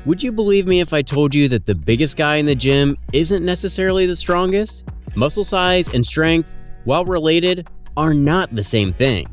Would you believe me if I told you that the biggest guy in the gym isn't necessarily the strongest? Muscle size and strength, while related, are not the same thing.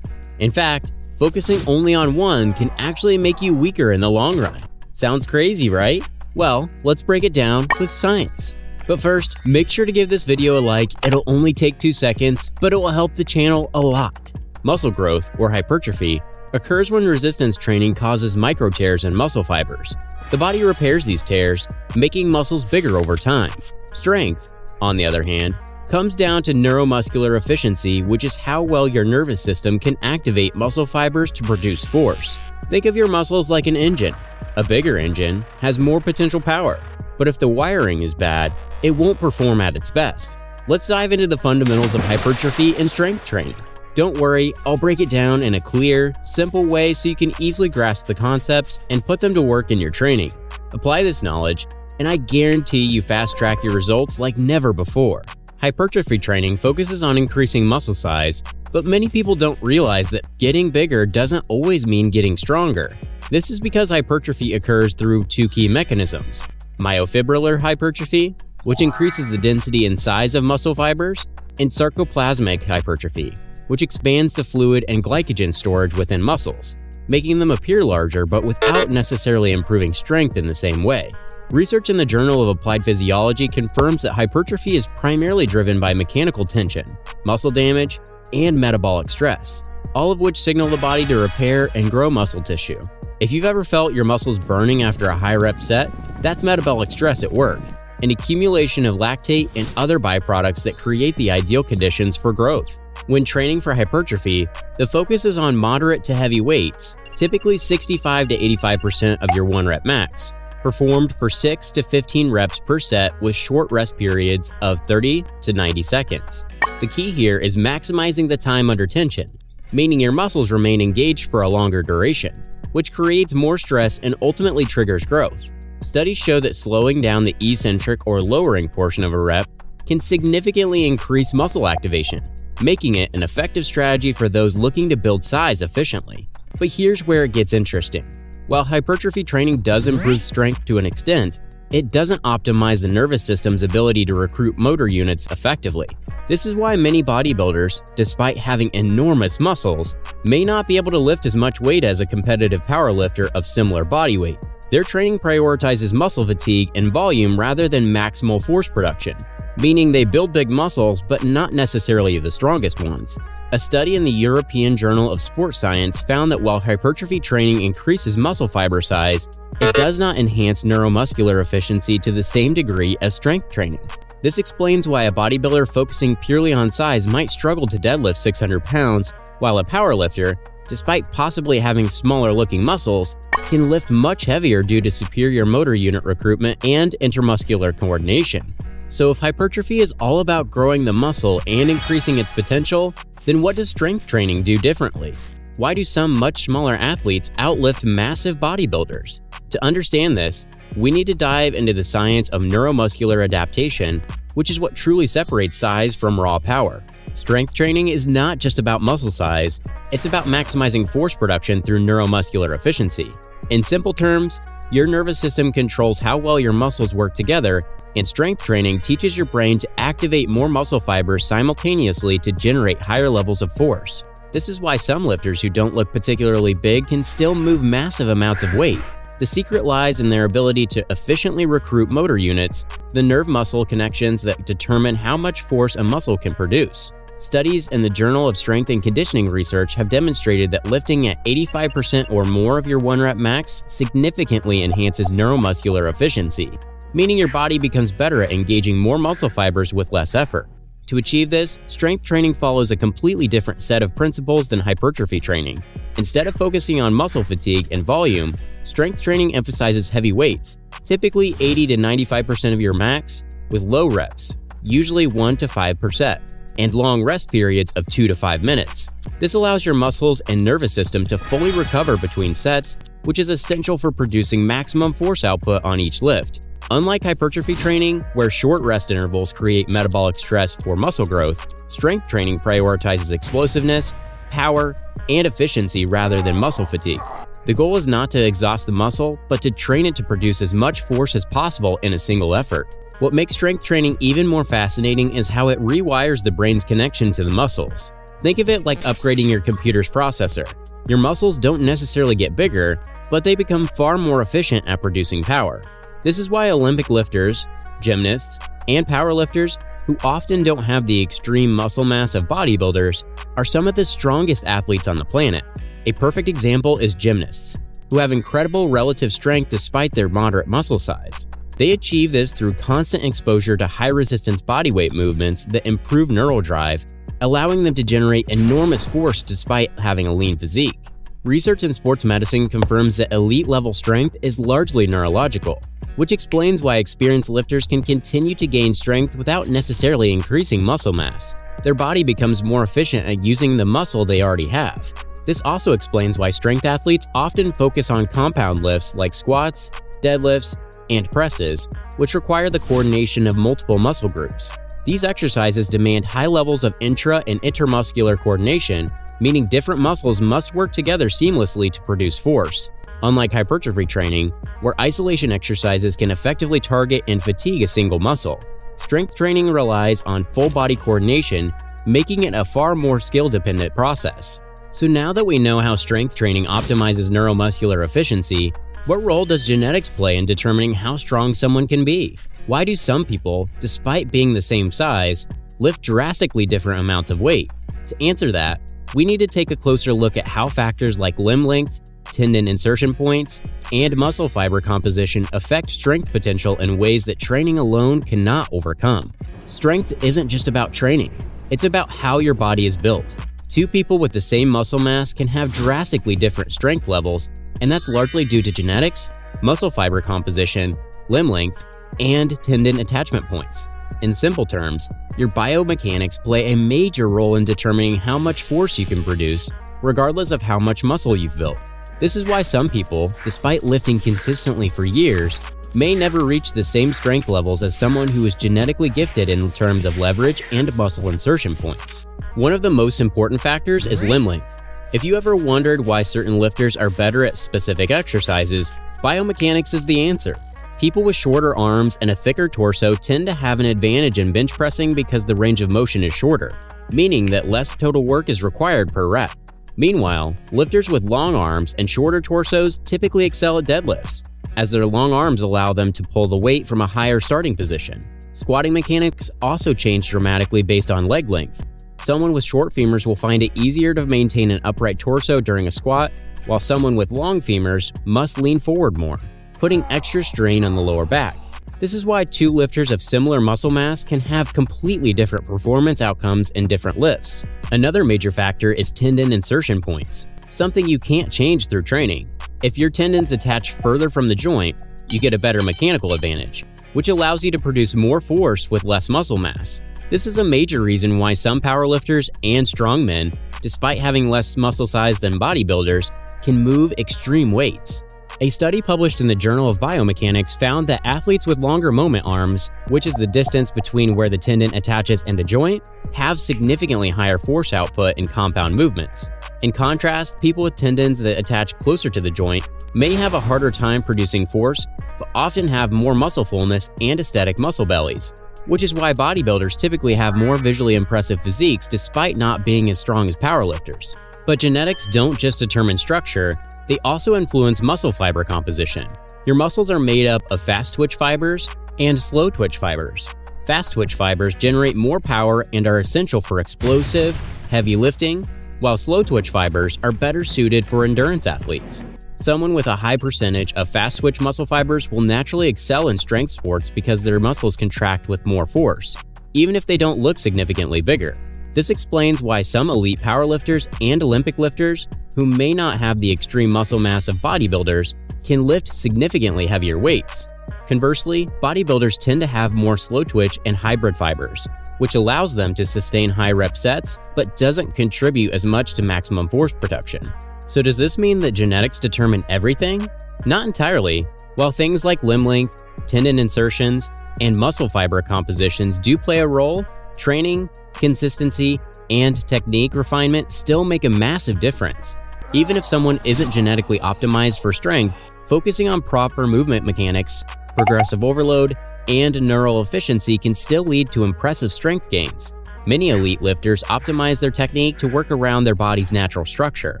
In fact, focusing only on one can actually make you weaker in the long run. Sounds crazy, right? Well, let's break it down with science. But first, make sure to give this video a like. It'll only take 2 seconds, but it will help the channel a lot. Muscle growth, or hypertrophy, occurs when resistance training causes micro tears in muscle fibers. The body repairs these tears, making muscles bigger over time. Strength, on the other hand, comes down to neuromuscular efficiency, which is how well your nervous system can activate muscle fibers to produce force. Think of your muscles like an engine. A bigger engine has more potential power, but if the wiring is bad, it won't perform at its best. Let's dive into the fundamentals of hypertrophy and strength training. Don't worry, I'll break it down in a clear, simple way so you can easily grasp the concepts and put them to work in your training. Apply this knowledge, and I guarantee you fast-track your results like never before. Hypertrophy training focuses on increasing muscle size, but many people don't realize that getting bigger doesn't always mean getting stronger. This is because hypertrophy occurs through 2 key mechanisms: myofibrillar hypertrophy, which increases the density and size of muscle fibers, and sarcoplasmic hypertrophy, which expands the fluid and glycogen storage within muscles, making them appear larger but without necessarily improving strength in the same way. Research in the Journal of Applied Physiology confirms that hypertrophy is primarily driven by mechanical tension, muscle damage, and metabolic stress, all of which signal the body to repair and grow muscle tissue. If you've ever felt your muscles burning after a high-rep set, that's metabolic stress at work, an accumulation of lactate and other byproducts that create the ideal conditions for growth. When training for hypertrophy, the focus is on moderate to heavy weights, typically 65 to 85% of your 1-rep max, performed for 6 to 15 reps per set with short rest periods of 30 to 90 seconds. The key here is maximizing the time under tension, meaning your muscles remain engaged for a longer duration, which creates more stress and ultimately triggers growth. Studies show that slowing down the eccentric or lowering portion of a rep can significantly increase muscle activation, making it an effective strategy for those looking to build size efficiently. But here's where it gets interesting. While hypertrophy training does improve strength to an extent, it doesn't optimize the nervous system's ability to recruit motor units effectively. This is why many bodybuilders, despite having enormous muscles, may not be able to lift as much weight as a competitive powerlifter of similar body weight. Their training prioritizes muscle fatigue and volume rather than maximal force production, meaning they build big muscles but not necessarily the strongest ones. A study in the European Journal of Sports Science found that while hypertrophy training increases muscle fiber size, it does not enhance neuromuscular efficiency to the same degree as strength training. This explains why a bodybuilder focusing purely on size might struggle to deadlift 600 pounds, while a powerlifter, despite possibly having smaller-looking muscles, can lift much heavier due to superior motor unit recruitment and intermuscular coordination. So if hypertrophy is all about growing the muscle and increasing its potential, then what does strength training do differently? Why do some much smaller athletes outlift massive bodybuilders? To understand this, we need to dive into the science of neuromuscular adaptation, which is what truly separates size from raw power. Strength training is not just about muscle size, it's about maximizing force production through neuromuscular efficiency. In simple terms, your nervous system controls how well your muscles work together, and strength training teaches your brain to activate more muscle fibers simultaneously to generate higher levels of force. This is why some lifters who don't look particularly big can still move massive amounts of weight. The secret lies in their ability to efficiently recruit motor units, the nerve-muscle connections that determine how much force a muscle can produce. Studies in the Journal of Strength and Conditioning Research have demonstrated that lifting at 85% or more of your 1-rep max significantly enhances neuromuscular efficiency, meaning your body becomes better at engaging more muscle fibers with less effort. To achieve this, strength training follows a completely different set of principles than hypertrophy training. Instead of focusing on muscle fatigue and volume, strength training emphasizes heavy weights, typically 80 to 95% of your max, with low reps, usually 1 to 5%. And long rest periods of 2 to 5 minutes. This allows your muscles and nervous system to fully recover between sets, which is essential for producing maximum force output on each lift. Unlike hypertrophy training, where short rest intervals create metabolic stress for muscle growth, strength training prioritizes explosiveness, power, and efficiency rather than muscle fatigue. The goal is not to exhaust the muscle, but to train it to produce as much force as possible in a single effort. What makes strength training even more fascinating is how it rewires the brain's connection to the muscles. Think of it like upgrading your computer's processor. Your muscles don't necessarily get bigger, but they become far more efficient at producing power. This is why Olympic lifters, gymnasts, and powerlifters, who often don't have the extreme muscle mass of bodybuilders, are some of the strongest athletes on the planet. A perfect example is gymnasts, who have incredible relative strength despite their moderate muscle size. They achieve this through constant exposure to high-resistance bodyweight movements that improve neural drive, allowing them to generate enormous force despite having a lean physique. Research in sports medicine confirms that elite-level strength is largely neurological, which explains why experienced lifters can continue to gain strength without necessarily increasing muscle mass. Their body becomes more efficient at using the muscle they already have. This also explains why strength athletes often focus on compound lifts like squats, deadlifts, and presses, which require the coordination of multiple muscle groups. These exercises demand high levels of intra- and intermuscular coordination, meaning different muscles must work together seamlessly to produce force. Unlike hypertrophy training, where isolation exercises can effectively target and fatigue a single muscle, strength training relies on full-body coordination, making it a far more skill-dependent process. So now that we know how strength training optimizes neuromuscular efficiency, what role does genetics play in determining how strong someone can be? Why do some people, despite being the same size, lift drastically different amounts of weight? To answer that, we need to take a closer look at how factors like limb length, tendon insertion points, and muscle fiber composition affect strength potential in ways that training alone cannot overcome. Strength isn't just about training, it's about how your body is built. Two people with the same muscle mass can have drastically different strength levels, and that's largely due to genetics, muscle fiber composition, limb length, and tendon attachment points. In simple terms, your biomechanics play a major role in determining how much force you can produce, regardless of how much muscle you've built. This is why some people, despite lifting consistently for years, may never reach the same strength levels as someone who is genetically gifted in terms of leverage and muscle insertion points. One of the most important factors is limb length. If you ever wondered why certain lifters are better at specific exercises, biomechanics is the answer. People with shorter arms and a thicker torso tend to have an advantage in bench pressing because the range of motion is shorter, meaning that less total work is required per rep. Meanwhile, lifters with long arms and shorter torsos typically excel at deadlifts, as their long arms allow them to pull the weight from a higher starting position. Squatting mechanics also change dramatically based on leg length. Someone with short femurs will find it easier to maintain an upright torso during a squat, while someone with long femurs must lean forward more, putting extra strain on the lower back. This is why two lifters of similar muscle mass can have completely different performance outcomes in different lifts. Another major factor is tendon insertion points, something you can't change through training. If your tendons attach further from the joint, you get a better mechanical advantage, which allows you to produce more force with less muscle mass. This is a major reason why some powerlifters and strongmen, despite having less muscle size than bodybuilders, can move extreme weights. A study published in the Journal of Biomechanics found that athletes with longer moment arms, which is the distance between where the tendon attaches and the joint, have significantly higher force output in compound movements. In contrast, people with tendons that attach closer to the joint may have a harder time producing force, but often have more muscle fullness and aesthetic muscle bellies, which is why bodybuilders typically have more visually impressive physiques despite not being as strong as powerlifters. But genetics don't just determine structure, they also influence muscle fiber composition. Your muscles are made up of fast twitch fibers and slow twitch fibers. Fast twitch fibers generate more power and are essential for explosive, heavy lifting, while slow twitch fibers are better suited for endurance athletes. Someone with a high percentage of fast twitch muscle fibers will naturally excel in strength sports because their muscles contract with more force, even if they don't look significantly bigger. This explains why some elite powerlifters and Olympic lifters, who may not have the extreme muscle mass of bodybuilders, can lift significantly heavier weights. Conversely, bodybuilders tend to have more slow twitch and hybrid fibers, which allows them to sustain high rep sets but doesn't contribute as much to maximum force production. So does this mean that genetics determine everything? Not entirely. While things like limb length, tendon insertions, and muscle fiber compositions do play a role, training, consistency, and technique refinement still make a massive difference. Even if someone isn't genetically optimized for strength, focusing on proper movement mechanics, progressive overload, and neural efficiency can still lead to impressive strength gains. Many elite lifters optimize their technique to work around their body's natural structure,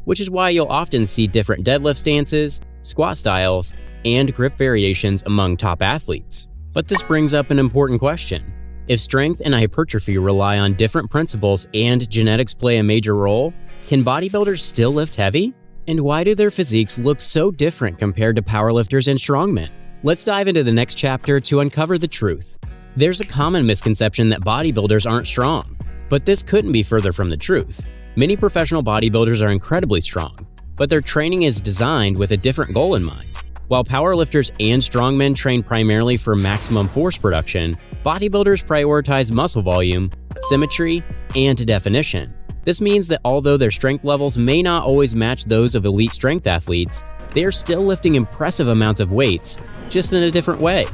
which is why you'll often see different deadlift stances, squat styles, and grip variations among top athletes. But this brings up an important question. If strength and hypertrophy rely on different principles and genetics play a major role, can bodybuilders still lift heavy? And why do their physiques look so different compared to powerlifters and strongmen? Let's dive into the next chapter to uncover the truth. There's a common misconception that bodybuilders aren't strong, but this couldn't be further from the truth. Many professional bodybuilders are incredibly strong, but their training is designed with a different goal in mind. While powerlifters and strongmen train primarily for maximum force production, bodybuilders prioritize muscle volume, symmetry, and definition. This means that although their strength levels may not always match those of elite strength athletes, they are still lifting impressive amounts of weights, just in a different way.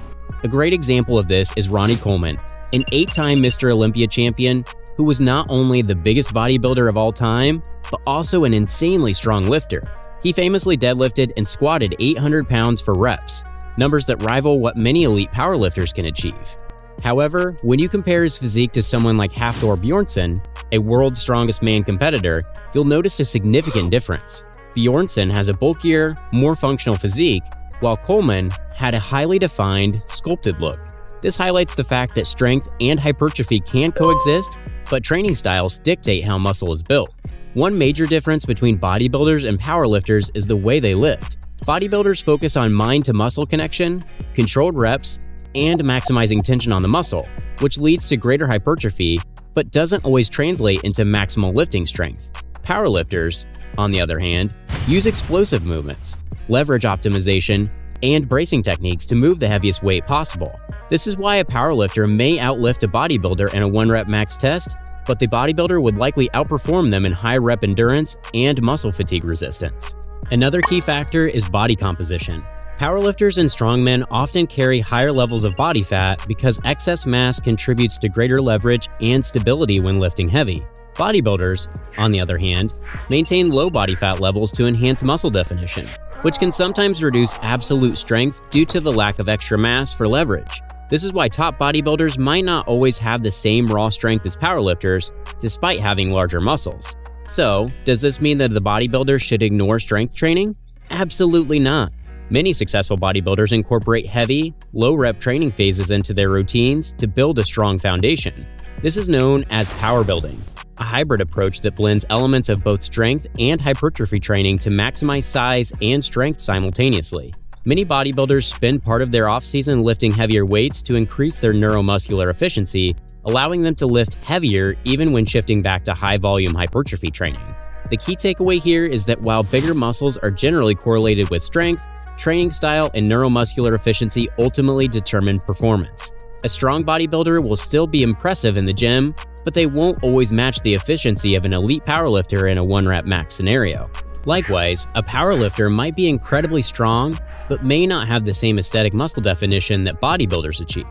A great example of this is Ronnie Coleman, an 8-time Mr. Olympia champion who was not only the biggest bodybuilder of all time, but also an insanely strong lifter. He famously deadlifted and squatted 800 pounds for reps, numbers that rival what many elite powerlifters can achieve. However, when you compare his physique to someone like Hafthor Bjornsson, a world's strongest man competitor, you'll notice a significant difference. Bjornsson has a bulkier, more functional physique, while Coleman had a highly defined, sculpted look. This highlights the fact that strength and hypertrophy can coexist, but training styles dictate how muscle is built. One major difference between bodybuilders and powerlifters is the way they lift. Bodybuilders focus on mind-to-muscle connection, controlled reps, and maximizing tension on the muscle, which leads to greater hypertrophy, but doesn't always translate into maximal lifting strength. Powerlifters, on the other hand, use explosive movements, leverage optimization, and bracing techniques to move the heaviest weight possible. This is why a powerlifter may outlift a bodybuilder in a 1-rep max test, but the bodybuilder would likely outperform them in high-rep endurance and muscle fatigue resistance. Another key factor is body composition. Powerlifters and strongmen often carry higher levels of body fat because excess mass contributes to greater leverage and stability when lifting heavy. Bodybuilders, on the other hand, maintain low body fat levels to enhance muscle definition, which can sometimes reduce absolute strength due to the lack of extra mass for leverage. This is why top bodybuilders might not always have the same raw strength as powerlifters, despite having larger muscles. So, does this mean that the bodybuilder should ignore strength training? Absolutely not. Many successful bodybuilders incorporate heavy, low-rep training phases into their routines to build a strong foundation. This is known as power building, a hybrid approach that blends elements of both strength and hypertrophy training to maximize size and strength simultaneously. Many bodybuilders spend part of their off-season lifting heavier weights to increase their neuromuscular efficiency, allowing them to lift heavier even when shifting back to high-volume hypertrophy training. The key takeaway here is that while bigger muscles are generally correlated with strength, training style and neuromuscular efficiency ultimately determine performance. A strong bodybuilder will still be impressive in the gym, but they won't always match the efficiency of an elite powerlifter in a 1-rep max scenario. Likewise, a powerlifter might be incredibly strong, but may not have the same aesthetic muscle definition that bodybuilders achieve.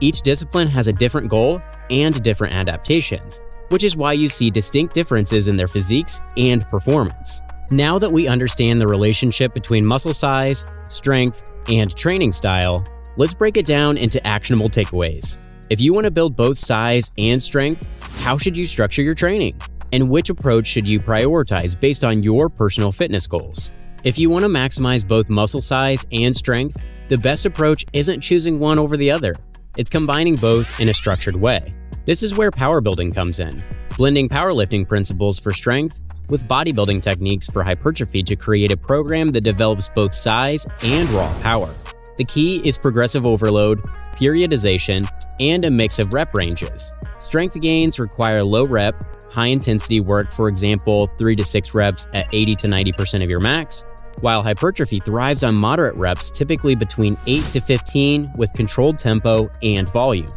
Each discipline has a different goal and different adaptations, which is why you see distinct differences in their physiques and performance. Now that we understand the relationship between muscle size, strength, and training style, let's break it down into actionable takeaways. If you want to build both size and strength, how should you structure your training? And which approach should you prioritize based on your personal fitness goals? If you want to maximize both muscle size and strength, the best approach isn't choosing one over the other. It's combining both in a structured way. This is where power building comes in, blending powerlifting principles for strength with bodybuilding techniques for hypertrophy to create a program that develops both size and raw power. The key is progressive overload, periodization, and a mix of rep ranges. Strength gains require low rep, high-intensity work, for example, 3 to 6 reps at 80 to 90% of your max, while hypertrophy thrives on moderate reps, typically between 8 to 15 with controlled tempo and volume.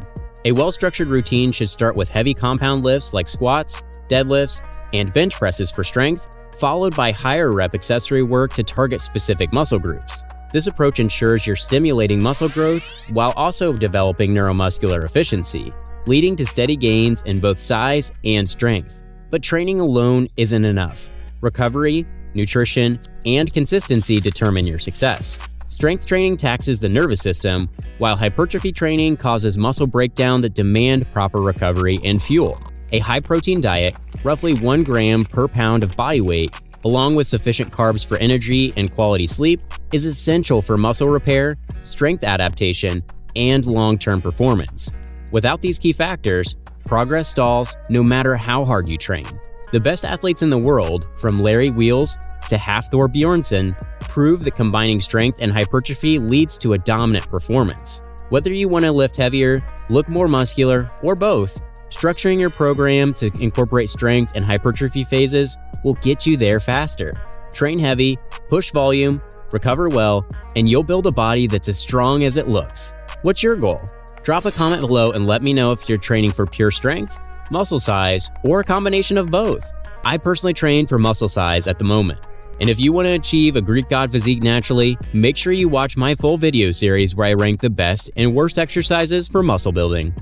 A well-structured routine should start with heavy compound lifts like squats, deadlifts, and bench presses for strength, followed by higher rep accessory work to target specific muscle groups. This approach ensures you're stimulating muscle growth while also developing neuromuscular efficiency, leading to steady gains in both size and strength. But training alone isn't enough. Recovery, nutrition, and consistency determine your success. Strength training taxes the nervous system, while hypertrophy training causes muscle breakdown that demand proper recovery and fuel. A high-protein diet, roughly 1 gram per pound of body weight, along with sufficient carbs for energy and quality sleep, is essential for muscle repair, strength adaptation, and long-term performance. Without these key factors, progress stalls no matter how hard you train. The best athletes in the world, from Larry Wheels to Hafthor Bjornsson, prove that combining strength and hypertrophy leads to a dominant performance. Whether you want to lift heavier, look more muscular, or both, structuring your program to incorporate strength and hypertrophy phases will get you there faster. Train heavy, push volume, recover well, and you'll build a body that's as strong as it looks. What's your goal? Drop a comment below and let me know if you're training for pure strength, muscle size, or a combination of both. I personally train for muscle size at the moment. And if you want to achieve a Greek god physique naturally, make sure you watch my full video series where I rank the best and worst exercises for muscle building.